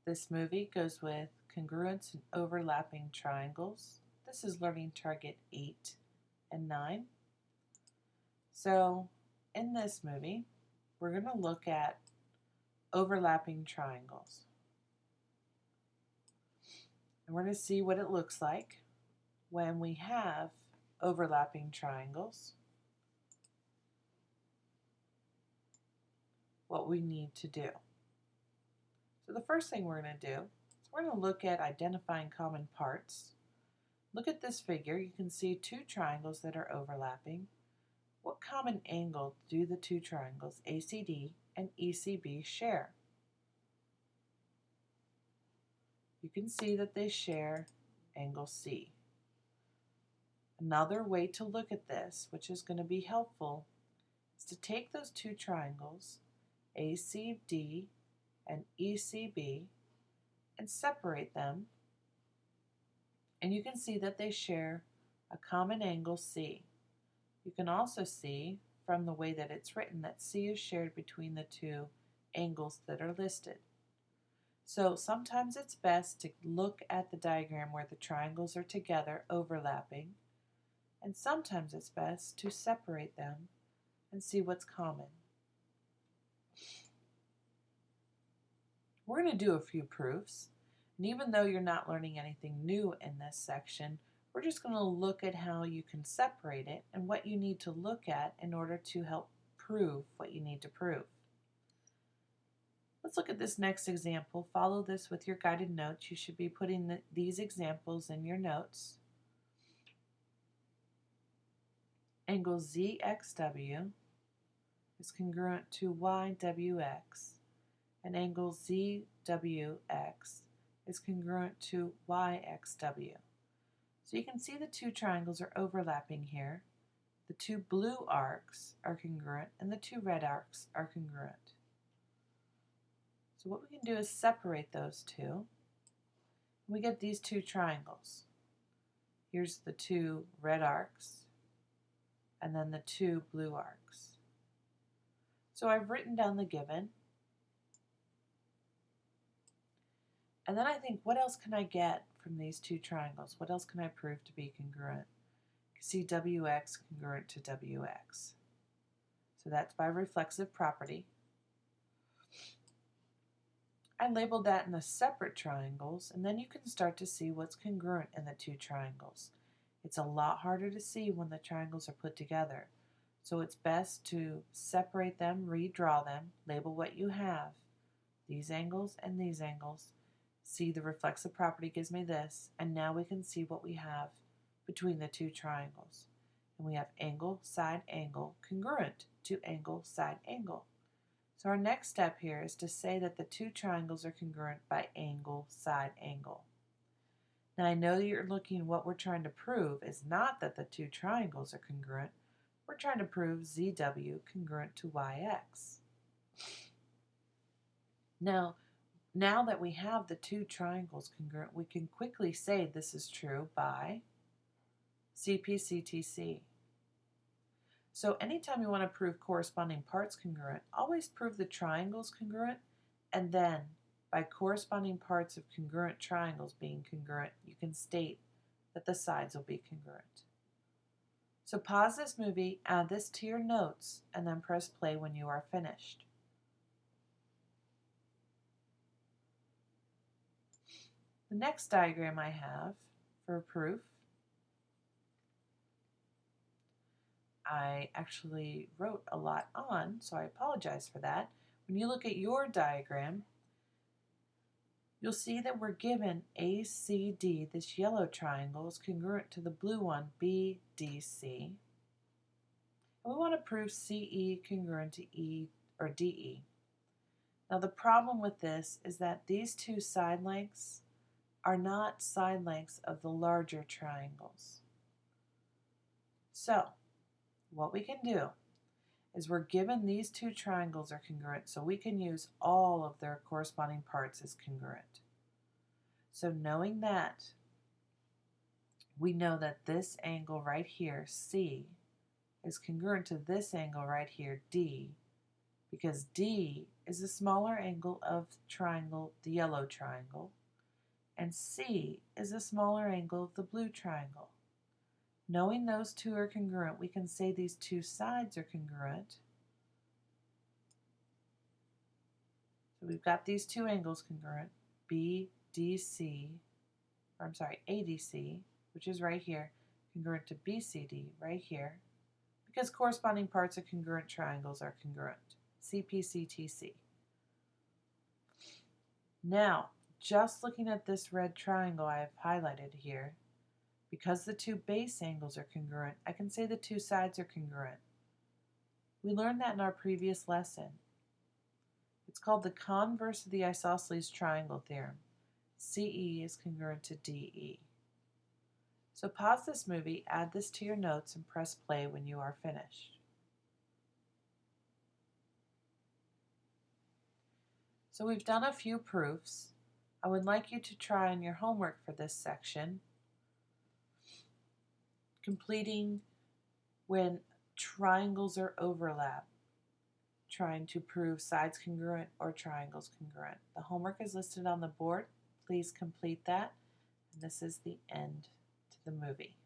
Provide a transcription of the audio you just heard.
This movie goes with congruence and overlapping triangles. This is learning target 8 and 9. So in this movie, we're going to look at overlapping triangles. And we're going to see what it looks like when we have overlapping triangles, what we need to do. So the first thing we're going to do is we're going to look at identifying common parts. Look at this figure. You can see two triangles that are overlapping. What common angle do the two triangles ACD and ECB share? You can see that they share angle C. Another way to look at this, which is going to be helpful, is to take those two triangles, ACD and ECB, and separate them, and you can see that they share a common angle C. You can also see from the way that it's written that C is shared between the two angles that are listed. So sometimes it's best to look at the diagram where the triangles are together overlapping, and sometimes it's best to separate them and see what's common. We're going to do a few proofs, and even though you're not learning anything new in this section, we're just going to look at how you can separate it and what you need to look at in order to help prove what you need to prove. Let's look at this next example. Follow this with your guided notes. You should be putting these examples in your notes. Angle ZXW is congruent to YWX, and angle ZWX is congruent to YXW. So you can see the two triangles are overlapping here. The two blue arcs are congruent and the two red arcs are congruent. So what we can do is separate those two. We get these two triangles. Here's the two red arcs and then the two blue arcs. So I've written down the given. And then I think, what else can I get from these two triangles? What else can I prove to be congruent? You can see WX congruent to WX. So that's by reflexive property. I labeled that in the separate triangles, and then you can start to see what's congruent in the two triangles. It's a lot harder to see when the triangles are put together. So it's best to separate them, redraw them, label what you have, these angles and these angles. See, the reflexive property gives me this, and now we can see what we have between the two triangles. And we have angle, side, angle, congruent to angle, side, angle. So our next step here is to say that the two triangles are congruent by angle, side, angle. Now I know you're looking, what we're trying to prove is not that the two triangles are congruent. We're trying to prove ZW congruent to YX. Now that we have the two triangles congruent, we can quickly say this is true by CPCTC. So anytime you want to prove corresponding parts congruent, always prove the triangles congruent, and then by corresponding parts of congruent triangles being congruent, you can state that the sides will be congruent. So pause this movie, add this to your notes, and then press play when you are finished. The next diagram I have for proof, I actually wrote a lot on, so I apologize for that. When you look at your diagram, you'll see that we're given ACD, this yellow triangle, is congruent to the blue one, BDC. And we want to prove CE congruent to E or DE. Now the problem with this is that these two side lengths are not side lengths of the larger triangles. So what we can do is we're given these two triangles are congruent, so we can use all of their corresponding parts as congruent. So knowing that, we know that this angle right here, C, is congruent to this angle right here, D, because D is the smaller angle of the yellow triangle, and C is the smaller angle of the blue triangle. Knowing those two are congruent, we can say these two sides are congruent. So we've got these two angles congruent, ADC, which is right here, congruent to BCD right here, because corresponding parts of congruent triangles are congruent, CPCTC. Now, just looking at this red triangle I have highlighted here, because the two base angles are congruent, I can say the two sides are congruent. We learned that in our previous lesson. It's called the converse of the isosceles triangle theorem. CE is congruent to DE. So pause this movie, add this to your notes, and press play when you are finished. So we've done a few proofs. I would like you to try on your homework for this section, completing when triangles are overlapped, trying to prove sides congruent or triangles congruent. The homework is listed on the board. Please complete that. And this is the end to the movie.